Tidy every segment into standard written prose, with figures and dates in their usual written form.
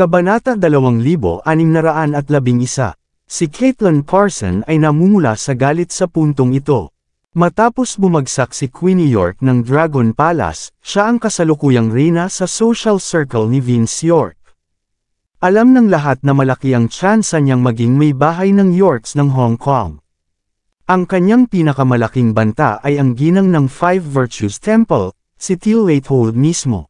Kabanata 2611. Si Caitlin Parson ay namumula sa galit sa puntong ito. Matapos bumagsak si Queenie York ng Dragon Palace, siya ang kasalukuyang reyna sa social circle ni Vince York. Alam ng lahat na malaki ang tsansa niyang maging may bahay ng Yorks ng Hong Kong. Ang kanyang pinakamalaking banta ay ang ginang ng Five Virtues Temple, si Till Leithold mismo.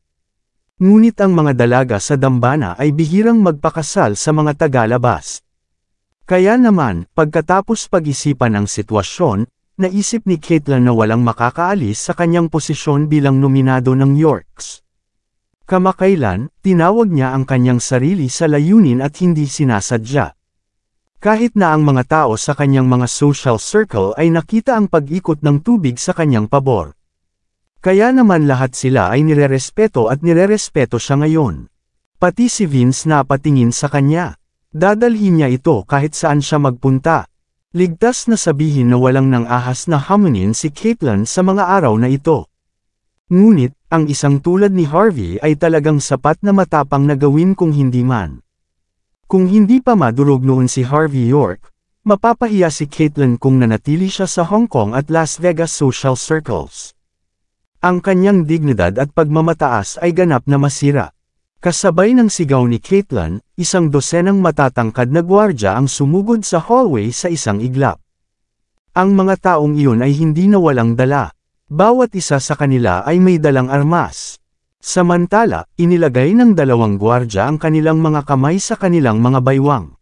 Ngunit ang mga dalaga sa dambana ay bihirang magpakasal sa mga tagalabas. Kaya naman, pagkatapos pag-isipan ang sitwasyon, naisip ni Caitlin na walang makakaalis sa kanyang posisyon bilang nominado ng Yorks. Kamakailan, tinawag niya ang kanyang sarili sa layunin at hindi sinasadya. Kahit na ang mga tao sa kanyang mga social circle ay nakita ang pag-ikot ng tubig sa kanyang pabor. Kaya naman lahat sila ay nirerespeto at nirerespeto siya ngayon. Pati si Vince na patingin sa kanya. Dadalhin niya ito kahit saan siya magpunta. Ligtas na sabihin na walang nang ahas na hamunin si Caitlin sa mga araw na ito. Ngunit, ang isang tulad ni Harvey ay talagang sapat na matapang na gawin kung hindi man. Kung hindi pa madurog noon si Harvey York, mapapahiya si Caitlin kung nanatili siya sa Hong Kong at Las Vegas social circles. Ang kanyang dignidad at pagmamataas ay ganap na masira. Kasabay ng sigaw ni Caitlin, isang dosenang matatangkad na gwardya ang sumugod sa hallway sa isang iglap. Ang mga taong iyon ay hindi na walang dala. Bawat isa sa kanila ay may dalang armas. Samantala, inilagay ng dalawang gwardya ang kanilang mga kamay sa kanilang mga baywang.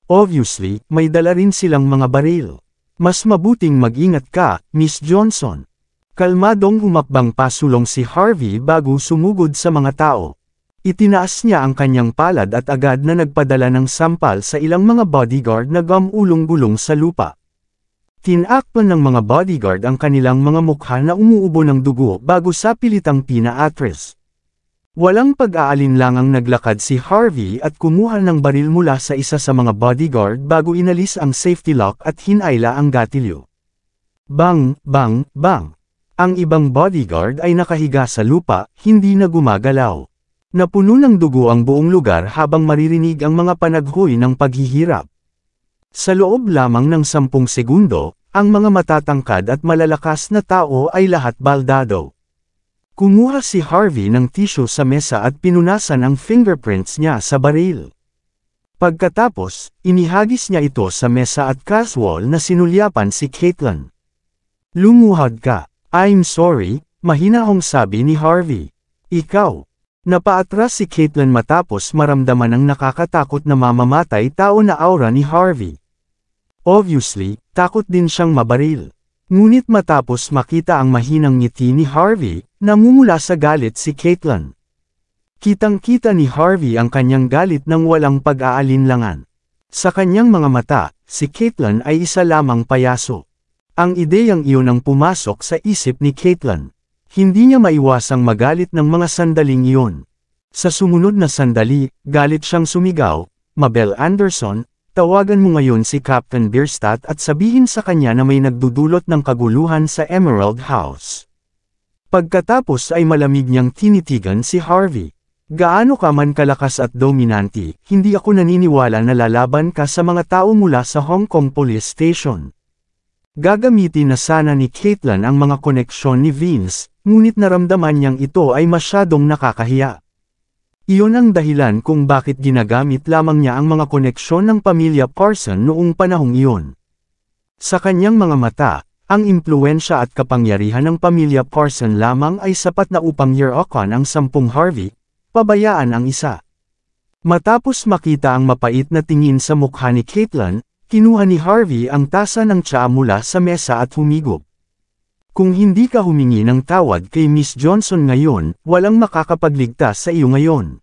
Obviously, may dala rin silang mga baril. Mas mabuting mag-ingat ka, Miss Johnson. Kalmadong humakbang pasulong si Harvey bago sumugod sa mga tao. Itinaas niya ang kanyang palad at agad na nagpadala ng sampal sa ilang mga bodyguard na gumulong-gulong sa lupa. Tinakpan ng mga bodyguard ang kanilang mga mukha na umuubo ng dugo bago sapilitang pinaatras. Walang pag-aalinlangang naglakad si Harvey at kumuha ng baril mula sa isa sa mga bodyguard bago inalis ang safety lock at hinayla ang gatilyo. Bang, bang, bang! Ang ibang bodyguard ay nakahiga sa lupa, hindi na gumagalaw. Napuno ng dugo ang buong lugar habang maririnig ang mga panaghoy ng paghihirap. Sa loob lamang ng 10 segundo, ang mga matatangkad at malalakas na tao ay lahat baldado. Kumuha si Harvey ng tissue sa mesa at pinunasan ang fingerprints niya sa baril. Pagkatapos, inihagis niya ito sa mesa at casual na sinulyapan si Caitlin. "Lumuhad ka." "I'm sorry," mahinahong sabi ni Harvey. "Ikaw." Napaatras si Caitlin matapos maramdaman ang nakakatakot na mamamatay tao na aura ni Harvey. Obviously, takot din siyang mabaril. Ngunit matapos makita ang mahinang ngiti ni Harvey, namumula sa galit si Caitlin. Kitang-kita ni Harvey ang kanyang galit ng walang pag-aalinlangan. Sa kanyang mga mata, si Caitlin ay isa lamang payaso. Ang ideyang iyon ang pumasok sa isip ni Caitlin. Hindi niya maiwasang magalit ng mga sandaling iyon. Sa sumunod na sandali, galit siyang sumigaw, "Mabel Anderson, tawagan mo ngayon si Captain Bierstadt at sabihin sa kanya na may nagdudulot ng kaguluhan sa Emerald House." Pagkatapos ay malamig niyang tinitigan si Harvey. "Gaano ka man kalakas at dominante, hindi ako naniniwala na lalaban ka sa mga tao mula sa Hong Kong Police Station." Gagamitin na sana ni Caitlin ang mga koneksyon ni Vince, ngunit naramdaman niyang ito ay masyadong nakakahiya. Iyon ang dahilan kung bakit ginagamit lamang niya ang mga koneksyon ng pamilya Parson noong panahong iyon. Sa kanyang mga mata, ang impluwensya at kapangyarihan ng pamilya Parson lamang ay sapat na upang yerokan ang 10 Harvey, pabayaan ang isa. Matapos makita ang mapait na tingin sa mukha ni Caitlin, kinuha ni Harvey ang tasa ng tsaa mula sa mesa at humigop. "Kung hindi ka humingi ng tawad kay Miss Johnson ngayon, walang makakapagligtas sa iyo ngayon.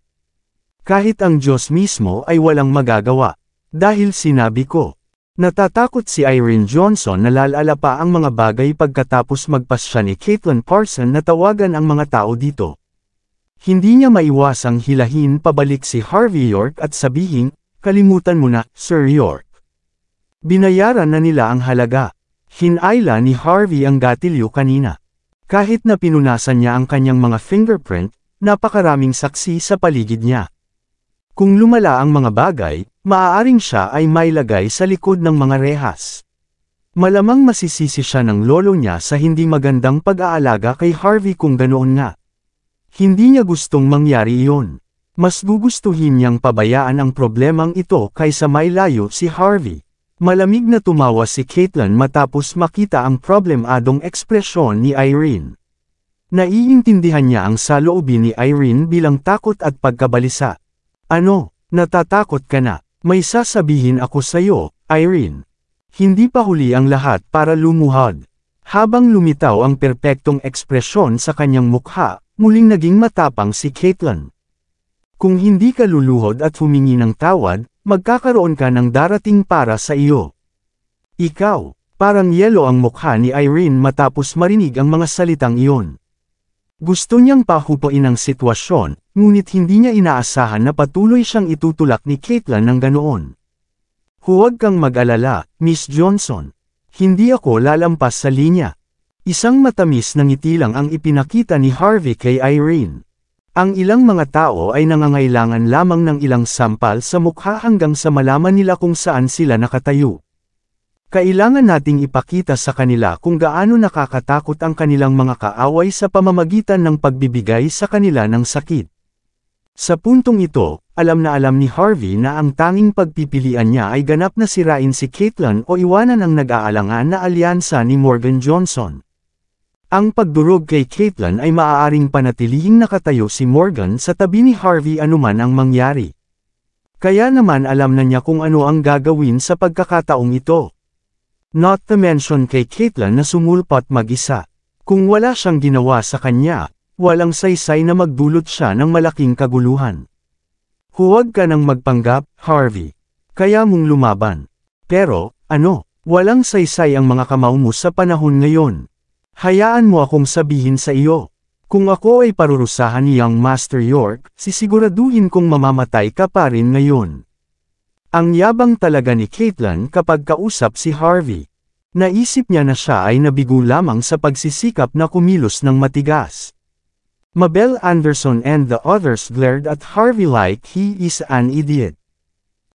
Kahit ang Diyos mismo ay walang magagawa. Dahil sinabi ko." Natatakot si Irene Johnson na lalala pa ang mga bagay pagkatapos magpasya ni Caitlin Parson na tawagan ang mga tao dito. Hindi niya maiwasang hilahin pabalik si Harvey York at sabihin, "Kalimutan mo na, Sir York. Binayaran na nila ang halaga." Hinayla ni Harvey ang gatilyo kanina. Kahit na pinunasan niya ang kanyang mga fingerprint, napakaraming saksi sa paligid niya. Kung lumala ang mga bagay, maaaring siya ay mailagay sa likod ng mga rehas. Malamang masisisi siya ng lolo niya sa hindi magandang pag-aalaga kay Harvey kung ganoon nga. Hindi niya gustong mangyari iyon. Mas gugustuhin niyang pabayaan ang problemang ito kaysa mailayo si Harvey. Malamig na tumawa si Caitlin matapos makita ang problemadong ekspresyon ni Irene. Naiintindihan niya ang saloobin ni Irene bilang takot at pagkabalisa. Ano, natatakot ka na? May sasabihin ako sa'yo, Irene. Hindi pa huli ang lahat para lumuhod. Habang lumitaw ang perpektong ekspresyon sa kanyang mukha, muling naging matapang si Caitlin. Kung hindi ka luluhod at humingi ng tawad, magkakaroon ka ng darating para sa iyo. Ikaw, parang yelo ang mukha ni Irene matapos marinig ang mga salitang iyon. Gusto niyang pahupain ang sitwasyon, ngunit hindi niya inaasahan na patuloy siyang itutulak ni Caitlin ng ganoon. Huwag kang mag-alala, Miss Johnson. Hindi ako lalampas sa linya. Isang matamis na ngiti lang ang ipinakita ni Harvey kay Irene. Ang ilang mga tao ay nangangailangan lamang ng ilang sampal sa mukha hanggang sa malaman nila kung saan sila nakatayo. Kailangan nating ipakita sa kanila kung gaano nakakatakot ang kanilang mga kaaway sa pamamagitan ng pagbibigay sa kanila ng sakit. Sa puntong ito, alam ni Harvey na ang tanging pagpipilian niya ay ganap na sirain si Caitlin o iwanan ang nag-aalangan na alyansa ni Morgan Johnson. Ang pagdurog kay Caitlin ay maaaring panatilihing nakatayo si Morgan sa tabi ni Harvey anuman ang mangyari. Kaya naman alam na niya kung ano ang gagawin sa pagkakataong ito. Not to mention kay Caitlin na sumulpot mag-isa. Kung wala siyang ginawa sa kanya, walang saysay na magdulot siya ng malaking kaguluhan. Huwag ka nang magpanggap, Harvey. Kaya mong lumaban. Pero, walang saysay ang mga kamao mo sa panahon ngayon. Hayaan mo akong sabihin sa iyo. Kung ako ay parurusahan ni Young Master York, sisiguraduhin kong mamamatay ka pa rin ngayon. Ang yabang talaga ni Caitlin kapag kausap si Harvey. Naisip niya na siya ay nabigo lamang sa pagsisikap na kumilos ng matigas. Mabel Anderson and the others glared at Harvey like he is an idiot.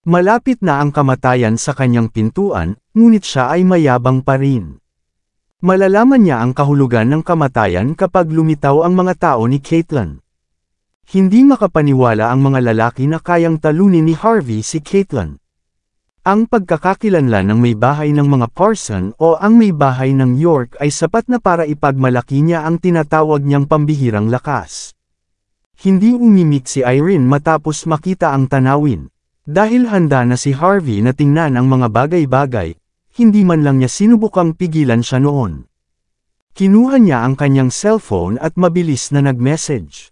Malapit na ang kamatayan sa kanyang pintuan, ngunit siya ay mayabang pa rin. Malalaman niya ang kahulugan ng kamatayan kapag lumitaw ang mga tao ni Caitlin. Hindi makapaniwala ang mga lalaki na kayang talunin ni Harvey si Caitlin. Ang pagkakakilanlan ng may bahay ng mga Parson o ang may bahay ng York ay sapat na para ipagmalaki niya ang tinatawag niyang pambihirang lakas. Hindi umimik si Irene matapos makita ang tanawin. Dahil handa na si Harvey na tingnan ang mga bagay-bagay, hindi man lang niya sinubukang pigilan siya noon. Kinuha niya ang kanyang cellphone at mabilis na nag-message.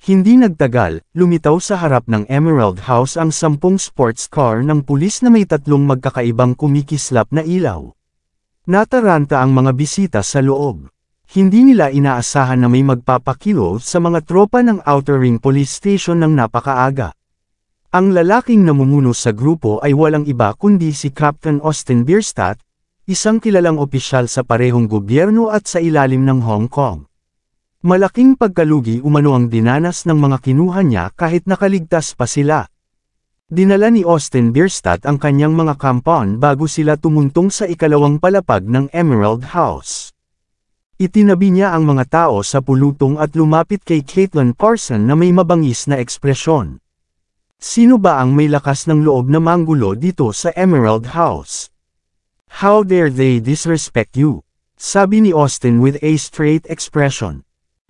Hindi nagtagal, lumitaw sa harap ng Emerald House ang 10 sports car ng pulis na may 3 magkakaibang kumikislap na ilaw. Nataranta ang mga bisita sa loob. Hindi nila inaasahan na may magpapakilo sa mga tropa ng Outer Ring Police Station ng napakaaga. Ang lalaking namumuno sa grupo ay walang iba kundi si Captain Austin Bierstadt, isang kilalang opisyal sa parehong gobyerno at sa ilalim ng Hong Kong. Malaking pagkalugi umano ang dinanas ng mga kinuha niya kahit nakaligtas pa sila. Dinala ni Austin Bierstadt ang kanyang mga compound bago sila tumuntong sa ikalawang palapag ng Emerald House. Itinabi niya ang mga tao sa pulutong at lumapit kay Caitlin Parson na may mabangis na ekspresyon. Sino ba ang may lakas ng loob na manggulo dito sa Emerald House? How dare they disrespect you? Sabi ni Austin with a straight expression.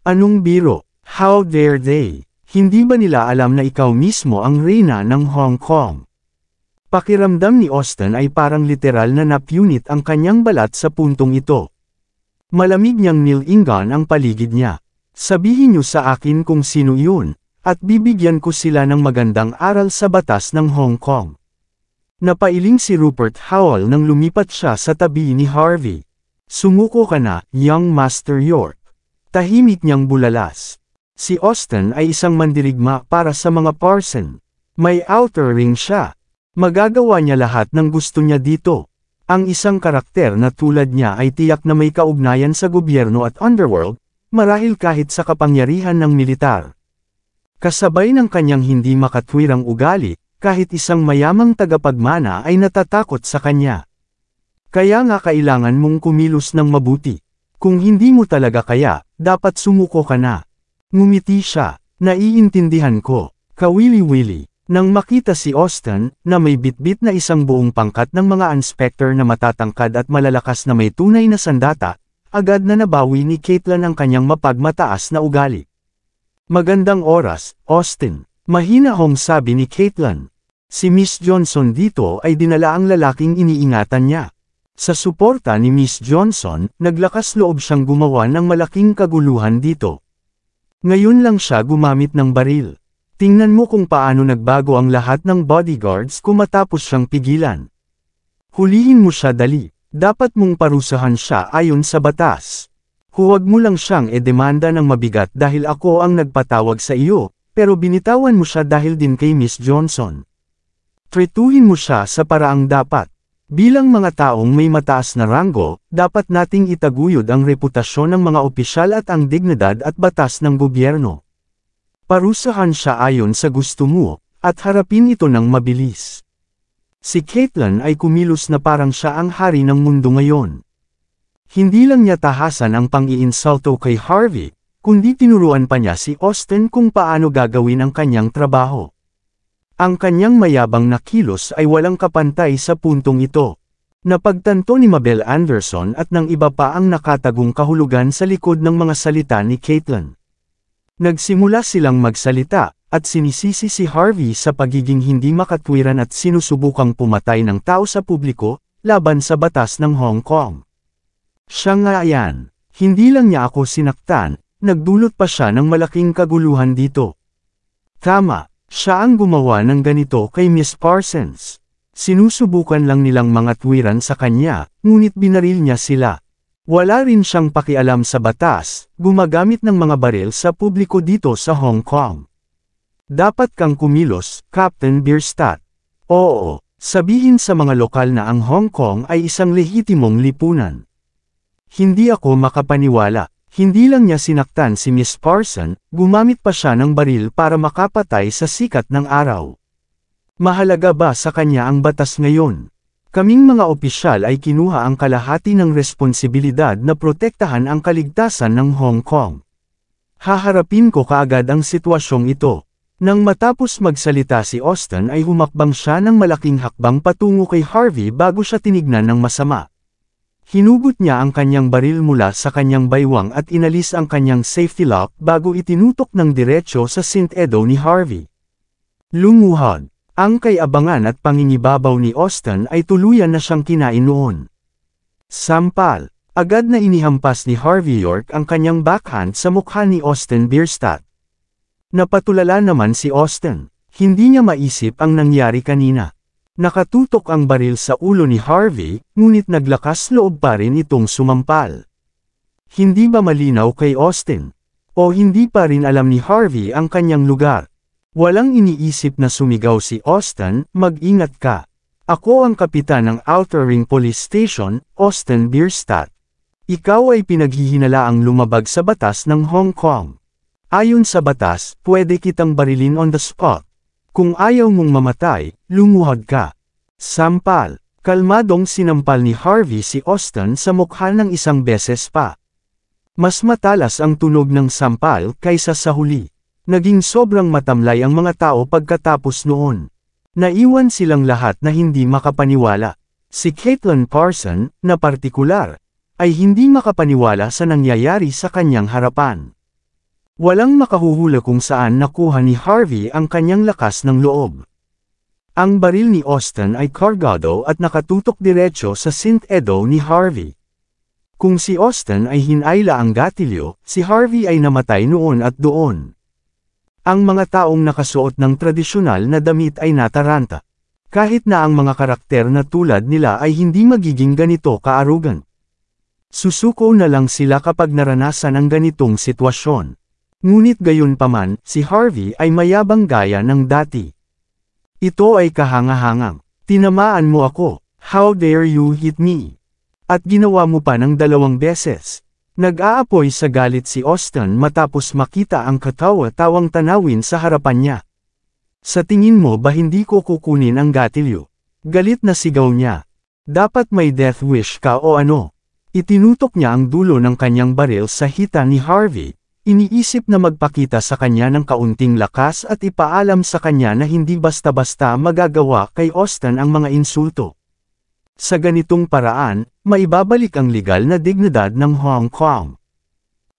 Anong biro? How dare they? Hindi ba nila alam na ikaw mismo ang reyna ng Hong Kong? Pakiramdam ni Austin ay parang literal na napunit ang kanyang balat sa puntong ito. Malamig niyang nilingan ang paligid niya. Sabihin niyo sa akin kung sino yun, at bibigyan ko sila ng magandang aral sa batas ng Hong Kong. Napailing si Rupert Howell nang lumipat siya sa tabi ni Harvey. Sumuko ka na, Young Master York. Tahimik niyang bulalas. Si Austin ay isang mandirigma para sa mga Parson. May outer ring siya. Magagawa niya lahat ng gusto niya dito. Ang isang karakter na tulad niya ay tiyak na may kaugnayan sa gobyerno at underworld, marahil kahit sa kapangyarihan ng militar. Kasabay ng kanyang hindi makatwirang ugali, kahit isang mayamang tagapagmana ay natatakot sa kanya. Kaya nga kailangan mong kumilos ng mabuti. Kung hindi mo talaga kaya, dapat sumuko ka na. Ngumiti siya, naiintindihan ko, kawili-wili. Nang makita si Austin, na may bitbit na isang buong pangkat ng mga inspector na matatangkad at malalakas na may tunay na sandata, agad na nabawi ni Caitlin ang kanyang mapagmataas na ugali. Magandang oras, Austin. Mahinahong sabi ni Caitlin. Si Miss Johnson dito ay dinala ang lalaking iniingatan niya. Sa suporta ni Miss Johnson, naglakas loob siyang gumawa ng malaking kaguluhan dito. Ngayon lang siya gumamit ng baril. Tingnan mo kung paano nagbago ang lahat ng bodyguards kung matapos siyang pigilan. Hulihin mo siya dali. Dapat mong parusahan siya ayon sa batas. Huwag mo lang siyang edemanda ng mabigat dahil ako ang nagpatawag sa iyo, pero binitawan mo siya dahil din kay Miss Johnson. Trituhin mo siya sa paraang dapat. Bilang mga taong may mataas na ranggo, dapat nating itaguyod ang reputasyon ng mga opisyal at ang dignidad at batas ng gobyerno. Parusahan siya ayon sa gusto mo, at harapin ito ng mabilis. Si Caitlin ay kumilos na parang siya ang hari ng mundo ngayon. Hindi lang niya tahasan ang pang-iinsulto kay Harvey, kundi tinuruan pa niya si Austin kung paano gagawin ang kanyang trabaho. Ang kanyang mayabang na kilos ay walang kapantay sa puntong ito. Napagtanto ni Mabel Anderson at ng iba pa ang nakatagong kahulugan sa likod ng mga salita ni Caitlin. Nagsimula silang magsalita, at sinisisi si Harvey sa pagiging hindi makatwiran at sinusubukang pumatay ng tao sa publiko, laban sa batas ng Hong Kong. Siya nga yan, hindi lang niya ako sinaktan, nagdulot pa siya ng malaking kaguluhan dito. Tama, siya ang gumawa ng ganito kay Miss Parsons. Sinusubukan lang nilang mga twiran sa kanya, ngunit binaril niya sila. Wala rin siyang pakialam sa batas, gumagamit ng mga baril sa publiko dito sa Hong Kong. Dapat kang kumilos, Captain Bierstadt. Oo, sabihin sa mga lokal na ang Hong Kong ay isang lehitimong lipunan. Hindi ako makapaniwala, hindi lang niya sinaktan si Miss Parson, gumamit pa siya ng baril para makapatay sa sikat ng araw. Mahalaga ba sa kanya ang batas ngayon? Kaming mga opisyal ay kinuha ang kalahati ng responsibilidad na protektahan ang kaligtasan ng Hong Kong. Haharapin ko kaagad ang sitwasyong ito. Nang matapos magsalita si Austin ay humakbang siya ng malaking hakbang patungo kay Harvey bago siya tinignan ng masama. Hinugot niya ang kanyang baril mula sa kanyang baywang at inalis ang kanyang safety lock bago itinutok ng diretsyo sa sintedo ni Harvey. Lumuhod. Ang kay-abangan at pangingibabaw ni Austin ay tuluyan na siyang kinain noon. Sampal. Agad na inihampas ni Harvey York ang kanyang backhand sa mukha ni Austin Bierstadt. Napatulala naman si Austin. Hindi niya maisip ang nangyari kanina. Nakatutok ang baril sa ulo ni Harvey, ngunit naglakas loob pa rin itong sumampal. Hindi ba malinaw kay Austin? O hindi pa rin alam ni Harvey ang kanyang lugar? Walang iniisip na sumigaw si Austin, mag-ingat ka. Ako ang kapitan ng Outer Ring Police Station, Austin Bierstadt. Ikaw ay pinaghihinalaang lumabag sa batas ng Hong Kong. Ayon sa batas, pwede kitang barilin on the spot. Kung ayaw mong mamatay, lumuhod ka. Sampal. Kalmadong sinampal ni Harvey si Austin sa mukha ng isang beses pa. Mas matalas ang tunog ng sampal kaysa sa huli. Naging sobrang matamlay ang mga tao pagkatapos noon. Naiwan silang lahat na hindi makapaniwala. Si Caitlin Parson, na partikular, ay hindi makapaniwala sa nangyayari sa kanyang harapan. Walang makahuhula kung saan nakuha ni Harvey ang kanyang lakas ng loob. Ang baril ni Austin ay kargado at nakatutok diretsyo sa sintedo ni Harvey. Kung si Austin ay hinayla ang gatilyo, si Harvey ay namatay noon at doon. Ang mga taong nakasuot ng tradisyonal na damit ay nataranta. Kahit na ang mga karakter na tulad nila ay hindi magiging ganito kaarugan. Susuko na lang sila kapag naranasan ang ganitong sitwasyon. Ngunit gayunpaman, si Harvey ay mayabang gaya ng dati. Ito ay kahangahangang, tinamaan mo ako, how dare you hit me? At ginawa mo pa ng 2 beses. Nag-aapoy sa galit si Austin matapos makita ang katawa-tawang tanawin sa harapan niya. Sa tingin mo ba hindi ko kukunin ang gatilyo? Galit na sigaw niya. Dapat may death wish ka o ano? Itinutok niya ang dulo ng kanyang baril sa hita ni Harvey. Iniisip na magpakita sa kanya ng kaunting lakas at ipaalam sa kanya na hindi basta-basta magagawa kay Austin ang mga insulto. Sa ganitong paraan, maibabalik ang legal na dignidad ng Hong Kong.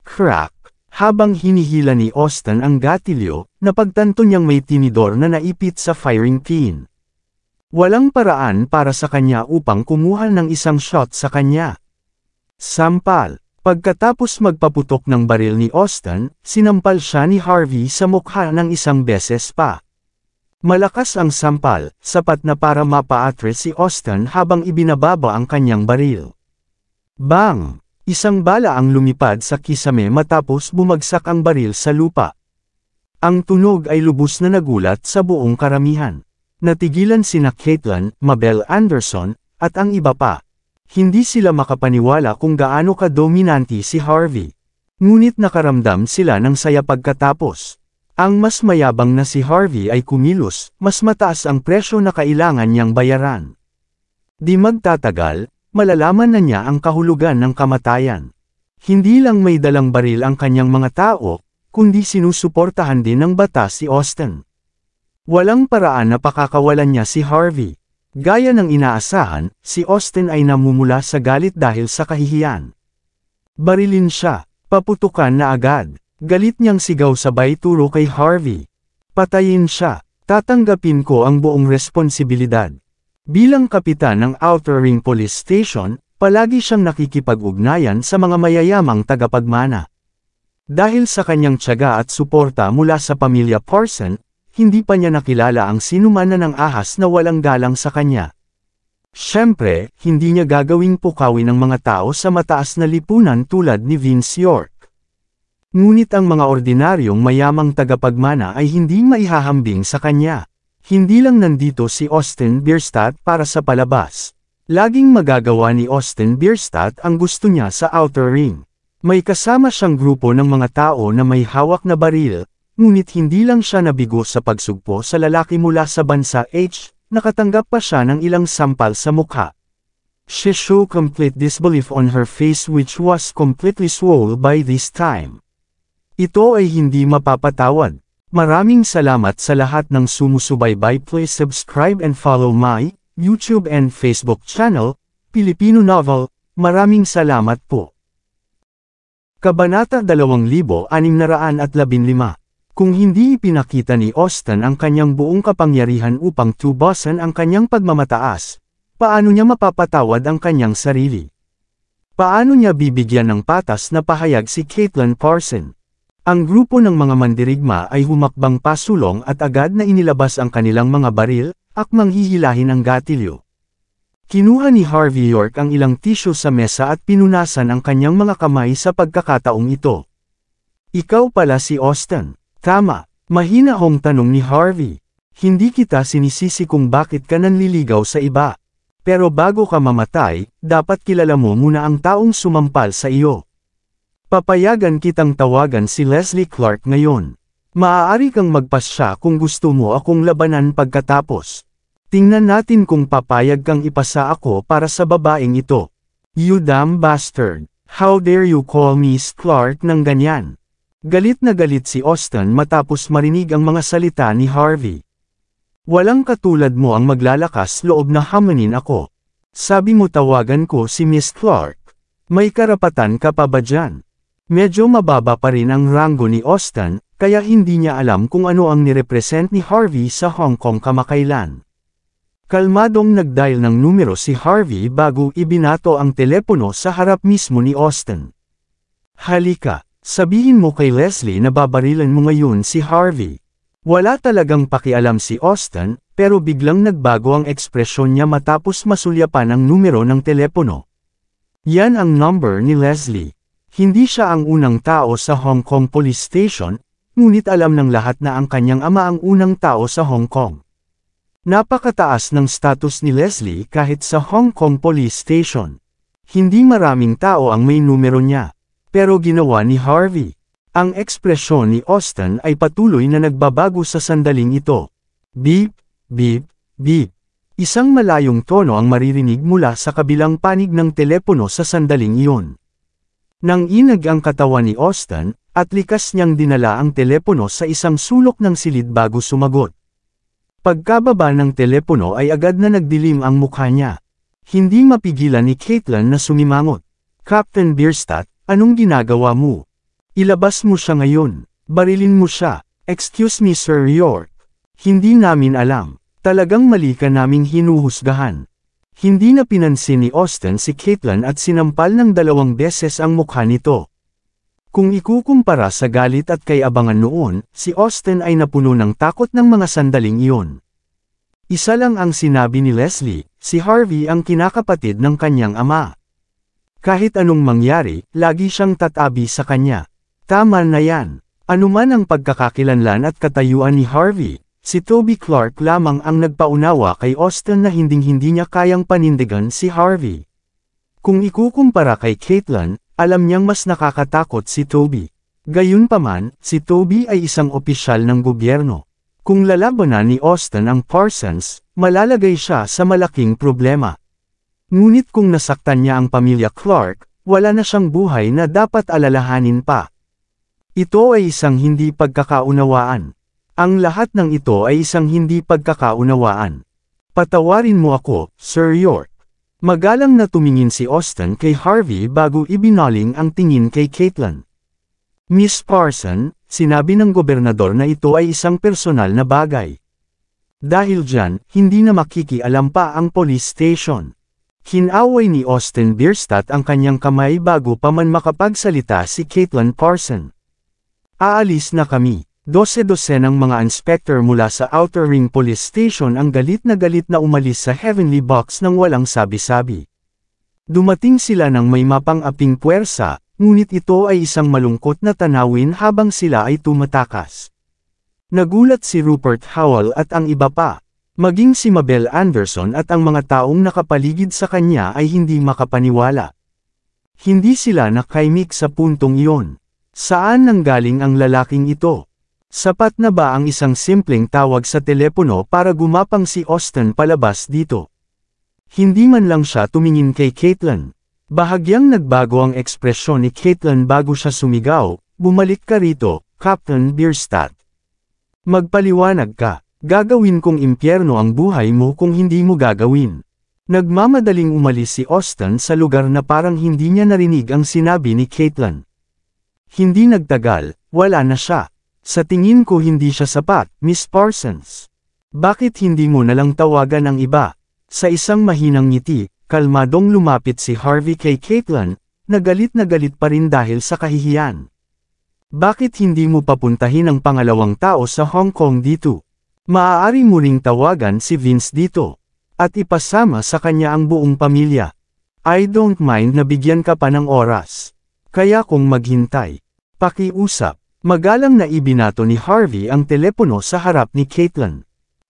Crack! Habang hinihila ni Austin ang gatilyo, napagtanto niyang may tinidor na naipit sa firing pin. Walang paraan para sa kanya upang kumuha ng isang shot sa kanya. Sampal! Pagkatapos magpaputok ng baril ni Austin, sinampal siya ni Harvey sa mukha ng isang beses pa. Malakas ang sampal, sapat na para mapaatras si Austin habang ibinababa ang kanyang baril. Bang! Isang bala ang lumipad sa kisame matapos bumagsak ang baril sa lupa. Ang tunog ay lubos na nagulat sa buong karamihan. Natigilan sina Caitlin, Mabel Anderson, at ang iba pa. Hindi sila makapaniwala kung gaano ka-dominante si Harvey. Ngunit nakaramdam sila ng saya pagkatapos. Ang mas mayabang na si Harvey ay kumilos, mas mataas ang presyo na kailangan niyang bayaran. Di magtatagal, malalaman na niya ang kahulugan ng kamatayan. Hindi lang may dalang baril ang kanyang mga tao, kundi sinusuportahan din ng batas si Austin. Walang paraan na pakakawalan niya si Harvey. Gaya ng inaasahan, si Austin ay namumula sa galit dahil sa kahihiyan. Barilin siya, paputukan na agad. Galit niyang sigaw sabay turo kay Harvey. Patayin siya, tatanggapin ko ang buong responsibilidad. Bilang kapitan ng Outer Ring Police Station, palagi siyang nakikipag-ugnayan sa mga mayayamang tagapagmana. Dahil sa kanyang tiyaga at suporta mula sa pamilya Parson, hindi pa niya nakilala ang sinuman na ng ahas na walang galang sa kanya. Siyempre, hindi niya gagawing pukawin ng mga tao sa mataas na lipunan tulad ni Vince York. Ngunit ang mga ordinaryong mayamang tagapagmana ay hindi maihahambing sa kanya. Hindi lang nandito si Austin Bierstadt para sa palabas. Laging magagawa ni Austin Bierstadt ang gusto niya sa Outer Ring. May kasama siyang grupo ng mga tao na may hawak na baril, ngunit hindi lang siya nabigo sa pagsugpo sa lalaki mula sa bansa H, nakatanggap pa siya ng ilang sampal sa mukha. She showed complete disbelief on her face which was completely swollen by this time. Ito ay hindi mapapatawad. Maraming salamat sa lahat ng sumusubaybay. Please subscribe and follow my YouTube and Facebook channel, Pilipino Novel. Maraming salamat po. Kabanata 2615. Kung hindi ipinakita ni Austin ang kanyang buong kapangyarihan upang tubusan ang kanyang pagmamataas, paano niya mapapatawad ang kanyang sarili? Paano niya bibigyan ng patas na pahayag si Caitlin Parson? Ang grupo ng mga mandirigma ay humakbang pasulong at agad na inilabas ang kanilang mga baril, akmang hihilahin ang gatilyo. Kinuha ni Harvey York ang ilang tisyo sa mesa at pinunasan ang kanyang mga kamay sa pagkakataong ito. Ikaw pala si Austin. Tama, mahina hong tanong ni Harvey. Hindi kita sinisisi kung bakit ka nanliligaw sa iba. Pero bago ka mamatay, dapat kilala mo muna ang taong sumampal sa iyo. Papayagan kitang tawagan si Leslie Clark ngayon. Maaari kang magpasya kung gusto mo akong labanan pagkatapos. Tingnan natin kung papayag kang ipasa ako para sa babaeng ito. You damn bastard. How dare you call me Clark ng ganyan? Galit na galit si Austin matapos marinig ang mga salita ni Harvey. Walang katulad mo ang maglalakas loob na hamanin ako. Sabi mo tawagan ko si Miss Clark. May karapatan ka pa ba dyan? Medyo mababa pa rin ang ranggo ni Austin, kaya hindi niya alam kung ano ang nirepresent ni Harvey sa Hong Kong kamakailan. Kalmadong nagdial ng numero si Harvey bago ibinato ang telepono sa harap mismo ni Austin. Halika, sabihin mo kay Leslie na babarilan mo ngayon si Harvey. Wala talagang pakialam si Austin, pero biglang nagbago ang ekspresyon niya matapos masulyapan ang numero ng telepono. Yan ang number ni Leslie. Hindi siya ang unang tao sa Hong Kong Police Station, ngunit alam ng lahat na ang kanyang ama ang unang tao sa Hong Kong. Napakataas ng status ni Leslie kahit sa Hong Kong Police Station. Hindi maraming tao ang may numero niya. pero ginawa ni Harvey. Ang ekspresyon ni Austin ay patuloy na nagbabago sa sandaling ito. Beep, beep, beep. Isang malayong tono ang maririnig mula sa kabilang panig ng telepono sa sandaling iyon. Nang inag ang katawan ni Austin, at likas niyang dinala ang telepono sa isang sulok ng silid bago sumagot. Pagkababa ng telepono ay agad na nagdilim ang mukha niya. Hindi mapigilan ni Caitlin na sumimangot. Captain Bierstadt, anong ginagawa mo? Ilabas mo siya ngayon. Barilin mo siya. Excuse me Sir York. Hindi namin alam. Talagang mali ka naming hinuhusgahan. Hindi na pinansin ni Austin si Caitlin at sinampal ng 2 beses ang mukha nito. Kung ikukumpara sa galit at kay-abangan noon, si Austin ay napuno ng takot ng mga sandaling iyon. Isa lang ang sinabi ni Leslie, si Harvey ang kinakapatid ng kanyang ama. Kahit anong mangyari, lagi siyang tatabi sa kanya. Tama na yan. Anuman ang pagkakakilanlan at katayuan ni Harvey, si Toby Clark lamang ang nagpaunawa kay Austin na hinding-hindi niya kayang panindigan si Harvey. Kung ikukumpara kay Caitlin, alam niyang mas nakakatakot si Toby. Gayunpaman, si Toby ay isang opisyal ng gobyerno. Kung lalabanan ni Austin ang Parsons, malalagay siya sa malaking problema. Ngunit kung nasaktan niya ang pamilya Clark, wala na siyang buhay na dapat alalahanin pa. Ito ay isang hindi pagkakaunawaan. Ang lahat ng ito ay isang hindi pagkakaunawaan. Patawarin mo ako, Sir York. Magalang na tumingin si Austin kay Harvey bago ibinaling ang tingin kay Caitlin. Miss Parson, sinabi ng gobernador na ito ay isang personal na bagay. Dahil dyan, hindi na makikialam pa ang police station. Kinaway ni Austin Bierstadt ang kanyang kamay bago pa man makapagsalita si Caitlin Parson. Aalis na kami. 12 ng mga inspector mula sa Outer Ring Police Station ang galit na umalis sa Heavenly Box nang walang sabi-sabi. Dumating sila ng may mapang-aping puwersa, ngunit ito ay isang malungkot na tanawin habang sila ay tumatakas. Nagulat si Rupert Howell at ang iba pa. Maging si Mabel Anderson at ang mga taong nakapaligid sa kanya ay hindi makapaniwala. Hindi sila nakaimik sa puntong iyon. Saan nanggaling ang lalaking ito? Sapat na ba ang isang simpleng tawag sa telepono para gumapang si Austin palabas dito? Hindi man lang siya tumingin kay Caitlin. Bahagyang nagbago ang ekspresyon ni Caitlin bago siya sumigaw, "Bumalik ka rito, Captain Bierstadt. Magpaliwanag ka. Gagawin kong impyerno ang buhay mo kung hindi mo gagawin." Nagmamadaling umalis si Austin sa lugar na parang hindi niya narinig ang sinabi ni Caitlin. Hindi nagtagal, wala na siya. Sa tingin ko hindi siya sapat, Miss Parsons. Bakit hindi mo nalang tawagan ang iba? Sa isang mahinang ngiti, kalmadong lumapit si Harvey kay Caitlin, na galit pa rin dahil sa kahihiyan. Bakit hindi mo papuntahin ang pangalawang tao sa Hong Kong dito? Maaari mo ring tawagan si Vince dito. At ipasama sa kanya ang buong pamilya. I don't mind na bigyan ka pa ng oras. Kaya kung maghintay. Pakiusap. Magalang na ibinato ni Harvey ang telepono sa harap ni Caitlin.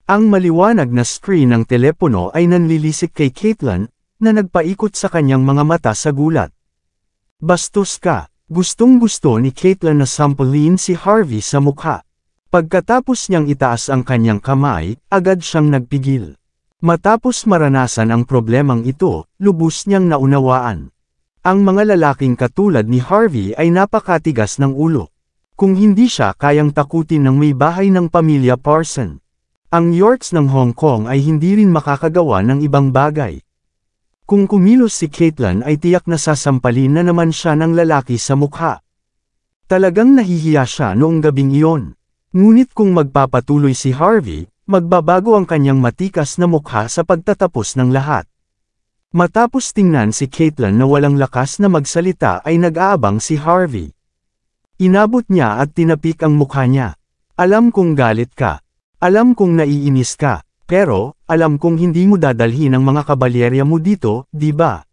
Ang maliwanag na screen ng telepono ay nanlilisik kay Caitlin, na nagpaikot sa kanyang mga mata sa gulat. Bastos ka. Gustong-gusto ni Caitlin na sampulin si Harvey sa mukha. Pagkatapos niyang itaas ang kanyang kamay, agad siyang nagpigil. Matapos maranasan ang problemang ito, lubos niyang naunawaan. Ang mga lalaking katulad ni Harvey ay napakatigas ng ulo. Kung hindi siya kayang takutin ng may bahay ng pamilya Parson, ang Yorks ng Hong Kong ay hindi rin makakagawa ng ibang bagay. Kung kumilos si Caitlin ay tiyak na sasampalin na naman siya ng lalaki sa mukha. Talagang nahihiya siya noong gabing iyon. Ngunit kung magpapatuloy si Harvey, magbabago ang kanyang matikas na mukha sa pagtatapos ng lahat. Matapos tingnan si Caitlin na walang lakas na magsalita ay nag-aabang si Harvey. Inabot niya at tinapik ang mukha niya. Alam kong galit ka. Alam kong naiinis ka. Pero, alam kong hindi mo dadalhin ang mga kabalyerya mo dito, di ba?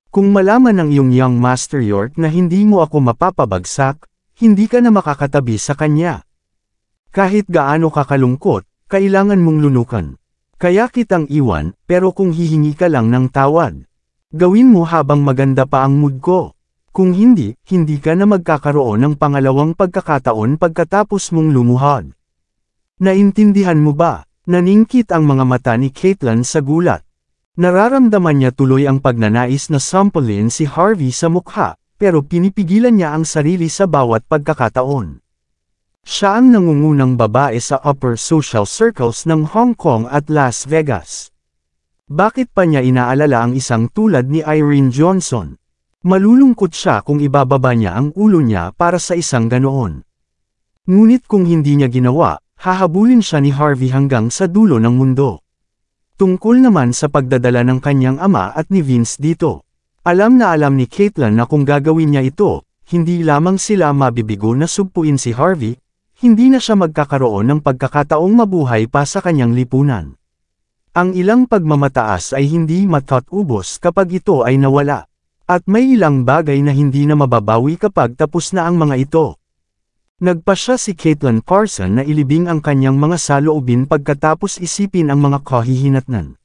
Kung malaman ng iyong young Master York na hindi mo ako mapapabagsak, hindi ka na makakatabi sa kanya. Kahit gaano kakalungkot, kailangan mong lunukan. Kaya kitang iwan, pero kung hihingi ka lang ng tawad, gawin mo habang maganda pa ang mood ko. Kung hindi, hindi ka na magkakaroon ng pangalawang pagkakataon pagkatapos mong lumuhod. Naintindihan mo ba? Naningkit ang mga mata ni Caitlin sa gulat. Nararamdaman niya tuloy ang pagnanais na sampulin si Harvey sa mukha, pero pinipigilan niya ang sarili sa bawat pagkakataon. Siya ang nangungunang babae sa upper social circles ng Hong Kong at Las Vegas. Bakit pa niya inaalala ang isang tulad ni Irene Johnson? Malulungkot siya kung ibababa niya ang ulo niya para sa isang ganoon. Ngunit kung hindi niya ginawa, hahabulin siya ni Harvey hanggang sa dulo ng mundo. Tungkol naman sa pagdadala ng kanyang ama at ni Vince dito. Alam na alam ni Caitlin na kung gagawin niya ito, hindi lamang sila mabibigo na sugpuin si Harvey, hindi na siya magkakaroon ng pagkakataong mabuhay pa sa kanyang lipunan. Ang ilang pagmamataas ay hindi matatubos kapag ito ay nawala. At may ilang bagay na hindi na mababawi kapag tapos na ang mga ito. Nagpasya si Caitlin Parson na ilibing ang kanyang mga saloobin pagkatapos isipin ang mga kahihinatnan.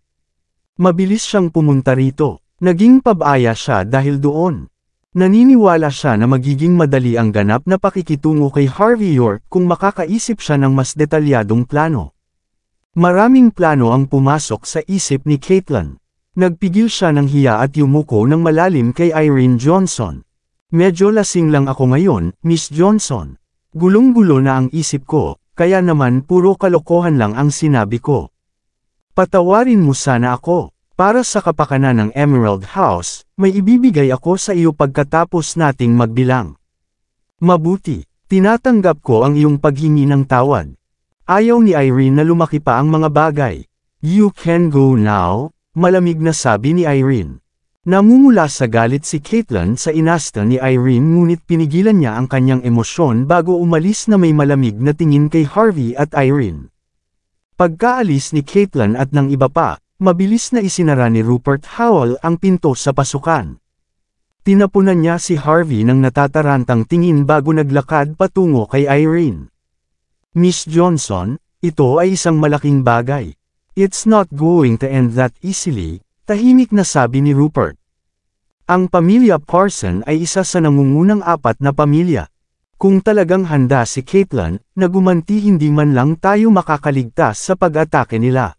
Mabilis siyang pumunta rito. Naging pabaya siya dahil doon. Naniniwala siya na magiging madali ang ganap na pakikitungo kay Harvey York kung makakaisip siya ng mas detalyadong plano. Maraming plano ang pumasok sa isip ni Caitlin. Nagpigil siya ng hiya at yumuko ng malalim kay Irene Johnson. Medyo lasing lang ako ngayon, Miss Johnson. Gulong-gulo na ang isip ko, kaya naman puro kalokohan lang ang sinabi ko. Patawarin mo sana ako. Para sa kapakanan ng Emerald House, may ibibigay ako sa iyo pagkatapos nating magbilang. Mabuti, tinatanggap ko ang iyong paghingi ng tawad. Ayaw ni Irene na lumaki pa ang mga bagay. You can go now. Malamig na sabi ni Irene. Namumula sa galit si Caitlin sa inasta ni Irene ngunit pinigilan niya ang kanyang emosyon bago umalis na may malamig na tingin kay Harvey at Irene. Pagkaalis ni Caitlin at ng iba pa, mabilis na isinara ni Rupert Howell ang pinto sa pasukan. Tinapunan niya si Harvey ng natatarantang tingin bago naglakad patungo kay Irene. Miss Johnson, ito ay isang malaking bagay. It's not going to end that easily, tahimik na sabi ni Rupert. Ang pamilya Parson ay isa sa nangungunang 4 na pamilya. Kung talagang handa si Caitlin, na gumanti hindi man lang tayo makakaligtas sa pag-atake nila.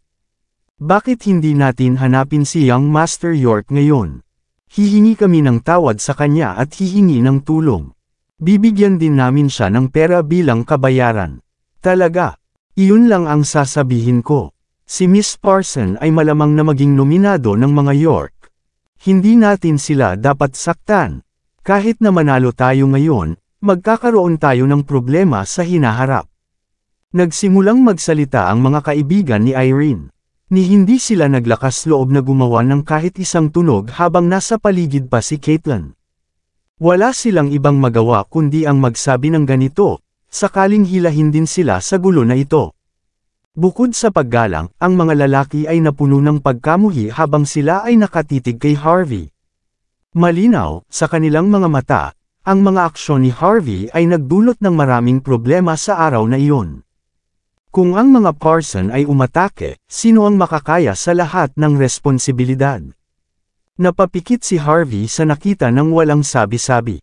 Bakit hindi natin hanapin si Young Master York ngayon? Hihingi kami ng tawad sa kanya at hihingi ng tulong. Bibigyan din namin siya ng pera bilang kabayaran. Talaga, iyon lang ang sasabihin ko. Si Miss Parson ay malamang na maging nominado ng mga York. Hindi natin sila dapat saktan. Kahit na manalo tayo ngayon, magkakaroon tayo ng problema sa hinaharap. Nagsimulang magsalita ang mga kaibigan ni Irene. Ni hindi sila naglakas loob na gumawa ng kahit isang tunog habang nasa paligid pa si Caitlin. Wala silang ibang magawa kundi ang magsabi ng ganito, sakaling hilahin din sila sa gulo na ito. Bukod sa paggalang, ang mga lalaki ay napuno ng pagkamuhi habang sila ay nakatitig kay Harvey. Malinaw, sa kanilang mga mata, ang mga aksyon ni Harvey ay nagdulot ng maraming problema sa araw na iyon. Kung ang mga Parson ay umatake, sino ang makakaya sa lahat ng responsibilidad? Napapikit si Harvey sa nakita ng walang sabi-sabi.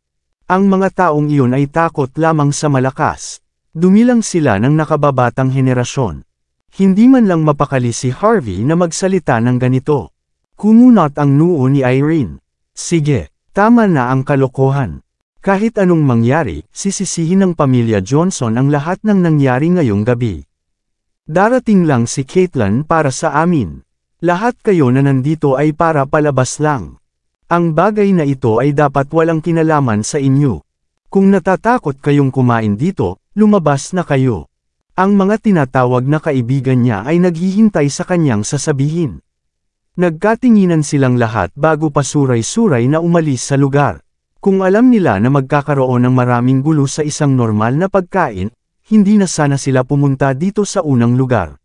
Ang mga taong iyon ay takot lamang sa malakas. Dumilang sila ng nakababatang henerasyon. Hindi man lang mapakali si Harvey na magsalita ng ganito. Kumunot ang noo ni Irene. Sige, tama na ang kalokohan. Kahit anong mangyari, sisisihin ng pamilya Johnson ang lahat ng nangyari ngayong gabi. Darating lang si Caitlin para sa amin. Lahat kayo na nandito ay para palabas lang. Ang bagay na ito ay dapat walang kinalaman sa inyo. Kung natatakot kayong kumain dito, lumabas na kayo. Ang mga tinatawag na kaibigan niya ay naghihintay sa kanyang sasabihin. Nagkatinginan silang lahat bago pa suray-suray na umalis sa lugar. Kung alam nila na magkakaroon ng maraming gulo sa isang normal na pagkain, hindi na sana sila pumunta dito sa unang lugar.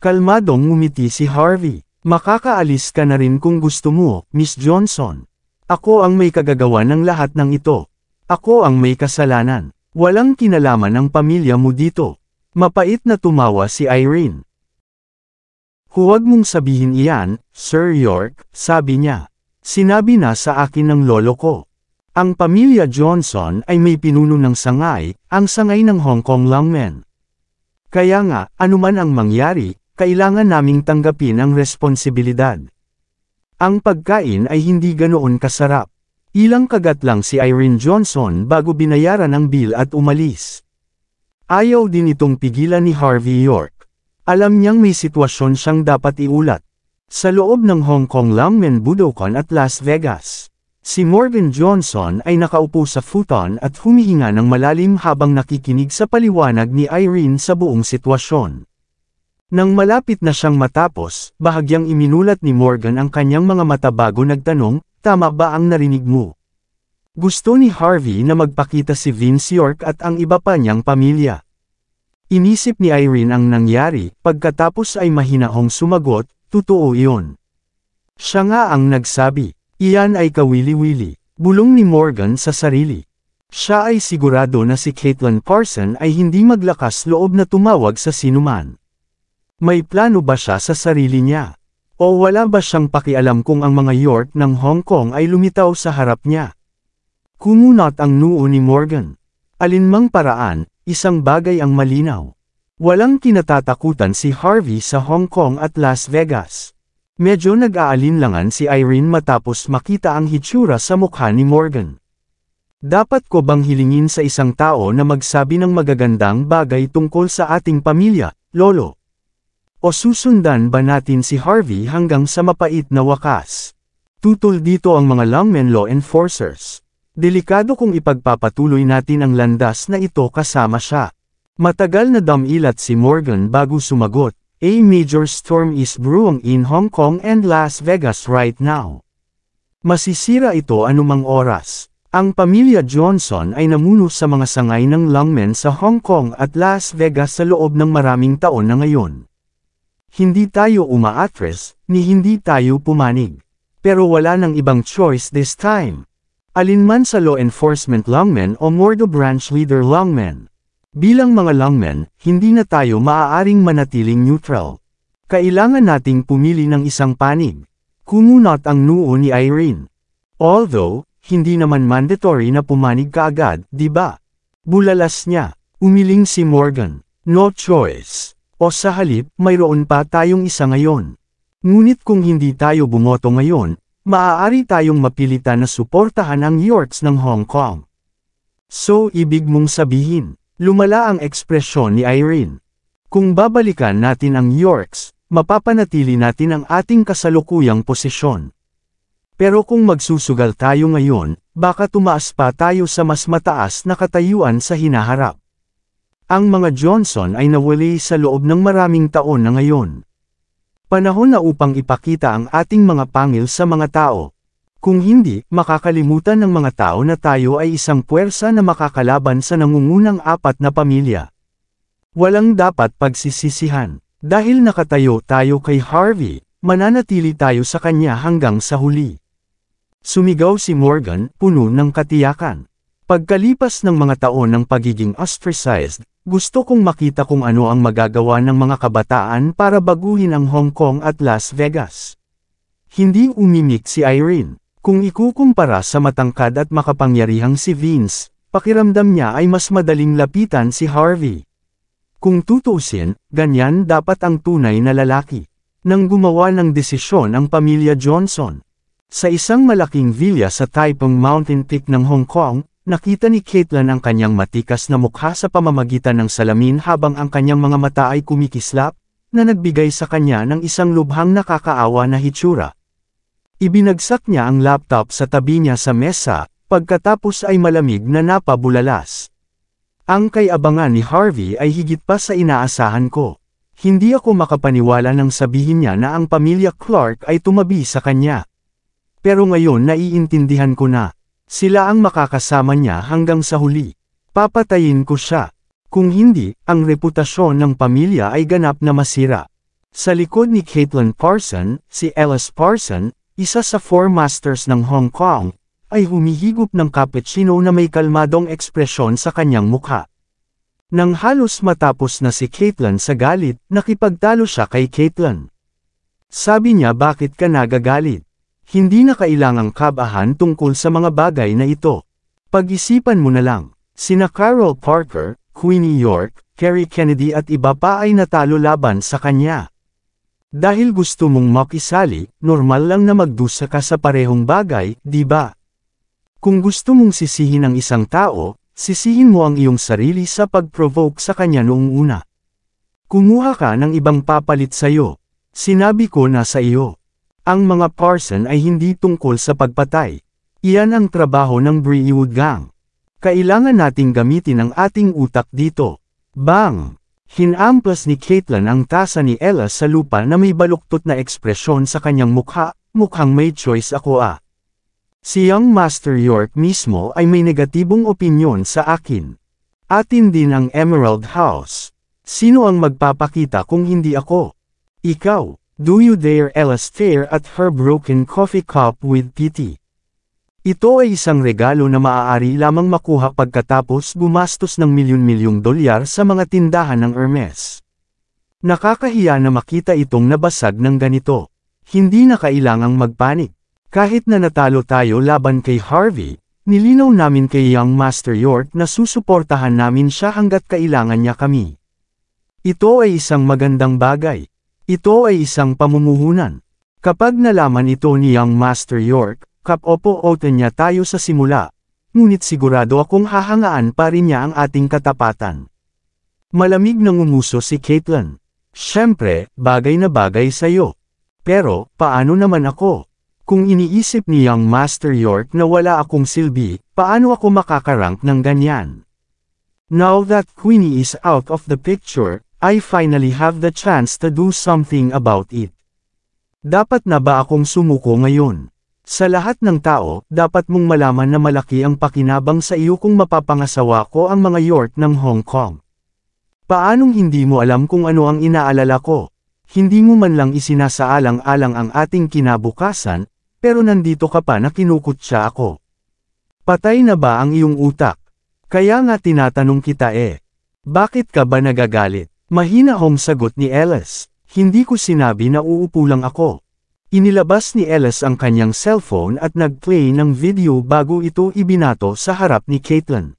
Kalmadong ngumiti si Harvey. Makakaalis ka na rin kung gusto mo, Miss Johnson. Ako ang may kagagawa ng lahat ng ito. Ako ang may kasalanan. Walang kinalaman ang pamilya mo dito. Mapait na tumawa si Irene. Huwag mong sabihin iyan, Sir York, sabi niya. Sinabi na sa akin ng lolo ko. Ang pamilya Johnson ay may pinuno ng sangay, ang sangay ng Hong Kong Longmen. Kaya nga, anuman ang mangyari, kailangan naming tanggapin ang responsibilidad. Ang pagkain ay hindi ganoon kasarap. Ilang kagat lang si Irene Johnson bago binayaran ang bill at umalis. Ayaw din itong pigilan ni Harvey York. Alam niyang may sitwasyon siyang dapat iulat. Sa loob ng Hong Kong Longmen Budokan at Las Vegas, si Morgan Johnson ay nakaupo sa futon at humihinga ng malalim habang nakikinig sa paliwanag ni Irene sa buong sitwasyon. Nang malapit na siyang matapos, bahagyang iminulat ni Morgan ang kanyang mga mata bago nagtanong, "Tama ba ang narinig mo?" Gusto ni Harvey na magpakita si Vince York at ang iba pa niyang pamilya. Inisip ni Irene ang nangyari, pagkatapos ay mahinahong sumagot, "Totoo iyon." Siya nga ang nagsabi. Iyan ay kawili-wili, bulong ni Morgan sa sarili. Siya ay sigurado na si Caitlin Parson ay hindi maglakas loob na tumawag sa sinuman. May plano ba siya sa sarili niya? O wala ba siyang pakialam kung ang mga York ng Hong Kong ay lumitaw sa harap niya? Kumunot ang noo ni Morgan. Alinmang paraan, isang bagay ang malinaw. Walang kinatatakutan si Harvey sa Hong Kong at Las Vegas. Medyo nag-aalinlangan si Irene matapos makita ang hitsura sa mukha ni Morgan. Dapat ko bang hilingin sa isang tao na magsabi ng magagandang bagay tungkol sa ating pamilya, Lolo? O susundan ba natin si Harvey hanggang sa mapait na wakas? Tutol dito ang mga Longmen law enforcers. Delikado kung ipagpapatuloy natin ang landas na ito kasama siya. Matagal na damilat si Morgan bago sumagot. A major storm is brewing in Hong Kong and Las Vegas right now. Masisira ito anumang oras. Ang pamilya Johnson ay namuno sa mga sangay ng Longmen sa Hong Kong at Las Vegas sa loob ng maraming taon na ngayon. Hindi tayo umaatres, ni hindi tayo pumanig. Pero wala nang ibang choice this time. Alinman sa law enforcement Longmen o Mordo Branch Leader Longmen. Bilang mga Longmen, hindi na tayo maaaring manatiling neutral. Kailangan nating pumili ng isang panig. Kumunot ang noo ni Irene. Although, hindi naman mandatory na pumanig kaagad, di ba? Bulalas niya. Umiling si Morgan. No choice. O sa halip, mayroon pa tayong isa ngayon. Ngunit kung hindi tayo bumoto ngayon, maaari tayong mapilitan na suportahan ang Yorks ng Hong Kong. So ibig mong sabihin, lumala ang ekspresyon ni Irene. Kung babalikan natin ang Yorks, mapapanatili natin ang ating kasalukuyang posisyon. Pero kung magsusugal tayo ngayon, baka tumaas pa tayo sa mas mataas na katayuan sa hinaharap. Ang mga Johnson ay nawali sa loob ng maraming taon na ngayon. Panahon na upang ipakita ang ating mga pangil sa mga tao. Kung hindi, makakalimutan ng mga tao na tayo ay isang puwersa na makakalaban sa nangungunang apat na pamilya. Walang dapat pagsisisihan. Dahil nakatayo tayo kay Harvey, mananatili tayo sa kanya hanggang sa huli. Sumigaw si Morgan, puno ng katiyakan. Pagkalipas ng mga taon ng pagiging ostracized, gusto kong makita kung ano ang magagawa ng mga kabataan para baguhin ang Hong Kong at Las Vegas. Hindi umimik si Irene. Kung ikukumpara sa matangkad at makapangyarihang si Vince, pakiramdam niya ay mas madaling lapitan si Harvey. Kung tutuusin, ganyan dapat ang tunay na lalaki. Nang gumawa ng desisyon ang pamilya Johnson. Sa isang malaking villa sa Taipong Mountain Peak ng Hong Kong, nakita ni Caitlin ang kanyang matikas na mukha sa pamamagitan ng salamin habang ang kanyang mga mata ay kumikislap, na nagbigay sa kanya ng isang lubhang nakakaawa na hitsura. Ibinagsak niya ang laptop sa tabi niya sa mesa, pagkatapos ay malamig na napabulalas. Ang kay-abangan ni Harvey ay higit pa sa inaasahan ko. Hindi ako makapaniwala nang sabihin niya na ang pamilya Clark ay tumabi sa kanya. Pero ngayon naiintindihan ko na. Sila ang makakasama niya hanggang sa huli. Papatayin ko siya. Kung hindi, ang reputasyon ng pamilya ay ganap na masira. Sa likod ni Caitlin Parson, si Ellis Parson, isa sa Four Masters ng Hong Kong, ay humihigop ng cappuccino na may kalmadong ekspresyon sa kanyang mukha. Nang halos matapos na si Caitlin sa galit, nakipagtalo siya kay Caitlin. Sabi niya bakit ka nagagalit? Hindi na kailangang kabahan tungkol sa mga bagay na ito. Pag-isipan mo na lang, sina Carol Parker, Queenie York, Kerry Kennedy at iba pa ay natalo laban sa kanya. Dahil gusto mong makisali, normal lang na magdusa ka sa parehong bagay, di ba? Kung gusto mong sisihin ang isang tao, sisihin mo ang iyong sarili sa pag-provoke sa kanya noong una. Kumuha ka ng ibang papalit sa'yo. Sinabi ko na sa iyo. Ang mga Parson ay hindi tungkol sa pagpatay. Iyan ang trabaho ng Brentwood Gang. Kailangan nating gamitin ang ating utak dito. Bang! Hinamplas ni Caitlyn ang tasa ni Ella sa lupa na may baluktot na ekspresyon sa kanyang mukha, mukhang may choice ako ah. Si Young Master York mismo ay may negatibong opinyon sa akin. Atin din ang Emerald House. Sino ang magpapakita kung hindi ako? Ikaw, do you dare? Ella stare at her broken coffee cup with pity. Ito ay isang regalo na maaari lamang makuha pagkatapos gumastos ng milyon-milyong dolyar sa mga tindahan ng Hermes. Nakakahiya na makita itong nabasag ng ganito. Hindi na kailangang magpanik. Kahit na natalo tayo laban kay Harvey, nilinaw namin kay Young Master York na susuportahan namin siya hanggat kailangan niya kami. Ito ay isang magandang bagay. Ito ay isang pamumuhunan. Kapag nalaman ito ni Young Master York, kapopo-oten niya tayo sa simula, ngunit sigurado akong hahangaan pa rin niya ang ating katapatan. Malamig nang umuso si Caitlyn. Siyempre, bagay na bagay sa'yo. Pero, paano naman ako? Kung iniisip ni Young Master York na wala akong silbi, paano ako makakarank ng ganyan? Now that Queenie is out of the picture, I finally have the chance to do something about it. Dapat na ba akong sumuko ngayon? Sa lahat ng tao, dapat mong malaman na malaki ang pakinabang sa iyo kung mapapangasawa ko ang mga York ng Hong Kong. Paanong hindi mo alam kung ano ang inaalala ko? Hindi mo man lang isinasaalang-alang ang ating kinabukasan, pero nandito ka pa na kinukutya ako. Patay na ba ang iyong utak? Kaya nga tinatanong kita bakit ka ba nagagalit? Mahina hong sagot ni Ellis. Hindi ko sinabi na uupo lang ako. Inilabas ni Ellis ang kanyang cellphone at nag-play ng video bago ito ibinato sa harap ni Caitlyn.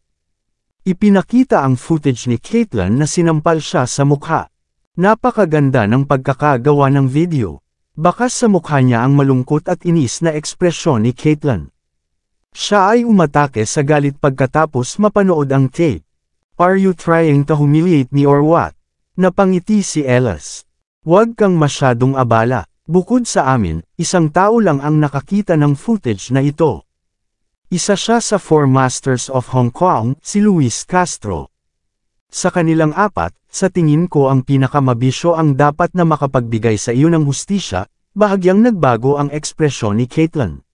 Ipinakita ang footage ni Caitlyn na sinampal siya sa mukha. Napakaganda ng pagkakagawa ng video. Bakas sa mukha niya ang malungkot at inis na ekspresyon ni Caitlyn. Siya ay umatake sa galit pagkatapos mapanood ang tape. Are you trying to humiliate me or what? Napangiti si Ellis. Huwag kang masyadong abala. Bukod sa amin, isang tao lang ang nakakita ng footage na ito. Isa siya sa Four Masters of Hong Kong, si Luis Castro. Sa kanilang apat, sa tingin ko ang pinakamabisyo ang dapat na makapagbigay sa iyo ng hustisya, bahagyang nagbago ang ekspresyon ni Caitlyn.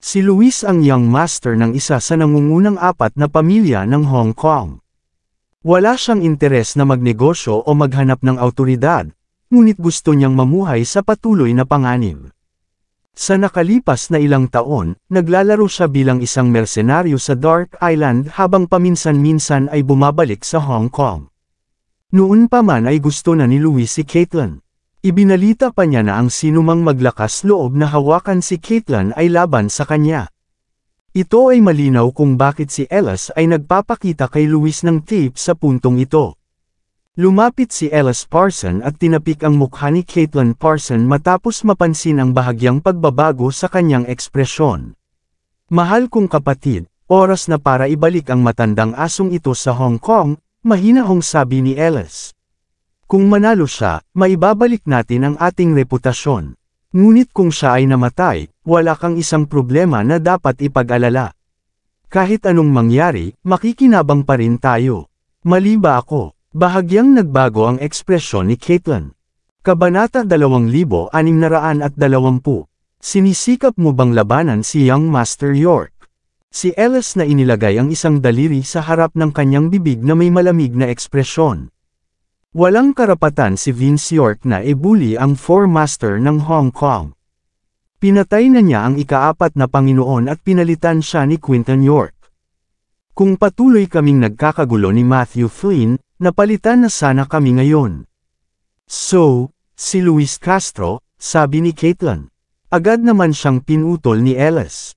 Si Luis ang Young Master ng isa sa nangungunang apat na pamilya ng Hong Kong. Wala siyang interes na magnegosyo o maghanap ng awtoridad, ngunit gusto niyang mamuhay sa patuloy na panganib. Sa nakalipas na ilang taon, naglalaro siya bilang isang mersenaryo sa Dark Island habang paminsan-minsan ay bumabalik sa Hong Kong. Noon pa man ay gusto na ni Luis si Caitlyn. Ibinalita pa niya na ang sinumang maglakas loob na hawakan si Caitlyn ay laban sa kanya. Ito ay malinaw kung bakit si Ellis ay nagpapakita kay Luis ng tape sa puntong ito. Lumapit si Ellis Parson at tinapik ang mukha ni Caitlyn Parson matapos mapansin ang bahagyang pagbabago sa kanyang ekspresyon. Mahal kong kapatid, oras na para ibalik ang matandang asong ito sa Hong Kong, mahinahong sabi ni Ellis. Kung manalo siya, maibabalik natin ang ating reputasyon. Ngunit kung siya ay namatay, wala kang isang problema na dapat ipag-alala. Kahit anong mangyari, makikinabang pa rin tayo. Mali ba ako? Bahagyang nagbago ang ekspresyon ni Caitlyn. Kabanata 2620. Sinisikap mo bang labanan si Young Master York? Si Ellis na inilagay ang isang daliri sa harap ng kanyang bibig na may malamig na ekspresyon. Walang karapatan si Vince York na ibuli ang Four Master ng Hong Kong. Pinatay na niya ang ika-4 na Panginoon at pinalitan siya ni Quinton York. Kung patuloy kaming nagkakagulo ni Matthew Flynn, napalitan na sana kami ngayon. So, si Luis Castro, sabi ni Caitlyn. Agad naman siyang pinutol ni Ellis.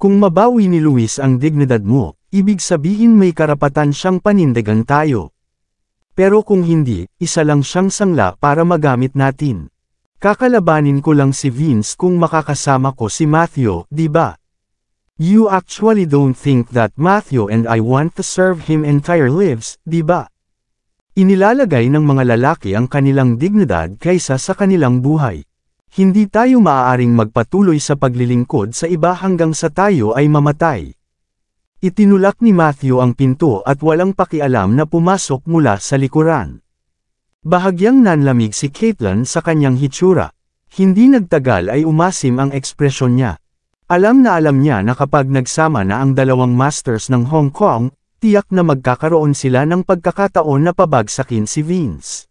Kung mabawi ni Luis ang dignidad mo, ibig sabihin may karapatan siyang panindigan tayo. Pero kung hindi, isa lang siyang sangla para magamit natin. Kakalabanin ko lang si Vince kung makakasama ko si Matthew, di ba? You actually don't think that Matthew and I want to serve him entire lives, di ba? Inilalagay ng mga lalaki ang kanilang dignidad kaysa sa kanilang buhay. Hindi tayo maaaring magpatuloy sa paglilingkod sa iba hanggang sa tayo ay mamatay. Itinulak ni Matthew ang pinto at walang pakialam na pumasok mula sa likuran. Bahagyang nanlamig si Caitlin sa kanyang hitsura. Hindi nagtagal ay umasim ang ekspresyon niya. Alam niya na kapag nagsama na ang dalawang masters ng Hong Kong, tiyak na magkakaroon sila ng pagkakataon na pabagsakin si Vince.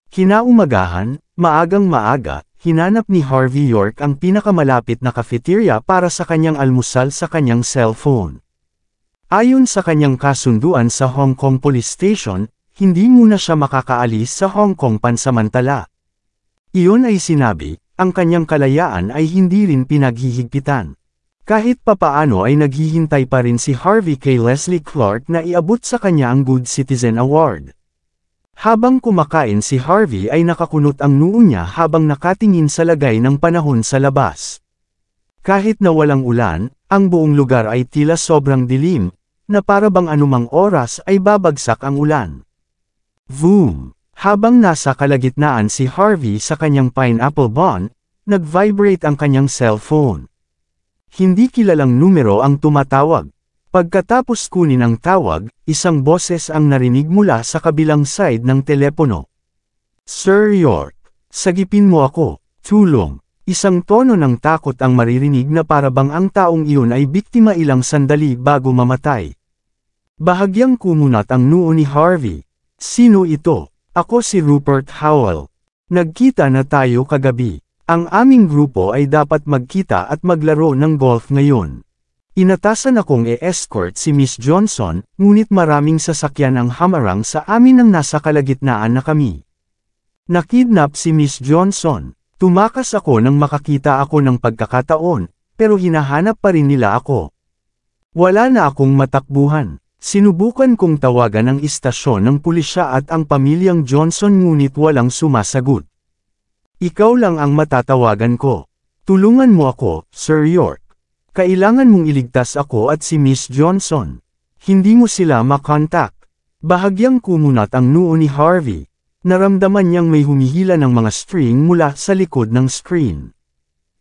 Kinaumagahan, maagang maaga, hinanap ni Harvey York ang pinakamalapit na cafeteria para sa kanyang almusal sa kanyang cellphone. Ayon sa kanyang kasunduan sa Hong Kong Police Station, hindi muna siya makakaalis sa Hong Kong pansamantala. Iyon ay sinabi, ang kanyang kalayaan ay hindi rin pinaghihigpitan. Kahit papaano ay naghihintay pa rin si Harvey kay Leslie Clark na iabot sa kanya ang Good Citizen Award. Habang kumakain si Harvey ay nakakunot ang noo niya habang nakatingin sa lagay ng panahon sa labas. Kahit na walang ulan, ang buong lugar ay tila sobrang dilim, na para bang anumang oras ay babagsak ang ulan. Vroom! Habang nasa kalagitnaan si Harvey sa kanyang pineapple bun, nag-vibrate ang kanyang cellphone. Hindi kilalang numero ang tumatawag. Pagkatapos kunin ang tawag, isang boses ang narinig mula sa kabilang side ng telepono. Sir York, sagipin mo ako, tulong. Isang tono ng takot ang maririnig na parabang ang taong iyon ay biktima ilang sandali bago mamatay. Bahagyang kumunat ang noo ni Harvey. Sino ito? Ako si Rupert Howell. Nagkita na tayo kagabi. Ang aming grupo ay dapat magkita at maglaro ng golf ngayon. Inatasan akong e-escort si Miss Johnson, ngunit maraming sasakyan ang hamarang sa amin nang nasa kalagitnaan na kami. Nakidnap si Miss Johnson. Tumakas ako nang makakita ako ng pagkakataon, pero hinahanap pa rin nila ako. Wala na akong matakbuhan. Sinubukan kong tawagan ang istasyon ng pulisya at ang pamilyang Johnson ngunit walang sumasagot. Ikaw lang ang matatawagan ko. Tulungan mo ako, Sir York. Kailangan mong iligtas ako at si Miss Johnson. Hindi mo sila makontak. Bahagyang kumunat ang noo ni Harvey. Naramdaman niyang may humihila ng mga string mula sa likod ng screen.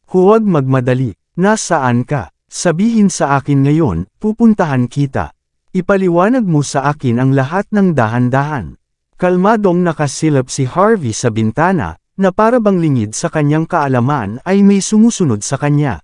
Huwag magmadali. Nasaan ka? Sabihin sa akin ngayon, pupuntahan kita. Ipaliwanag mo sa akin ang lahat ng dahan-dahan. Kalmadong nakasilip si Harvey sa bintana, na para bang lingid sa kanyang kaalaman ay may sumusunod sa kanya.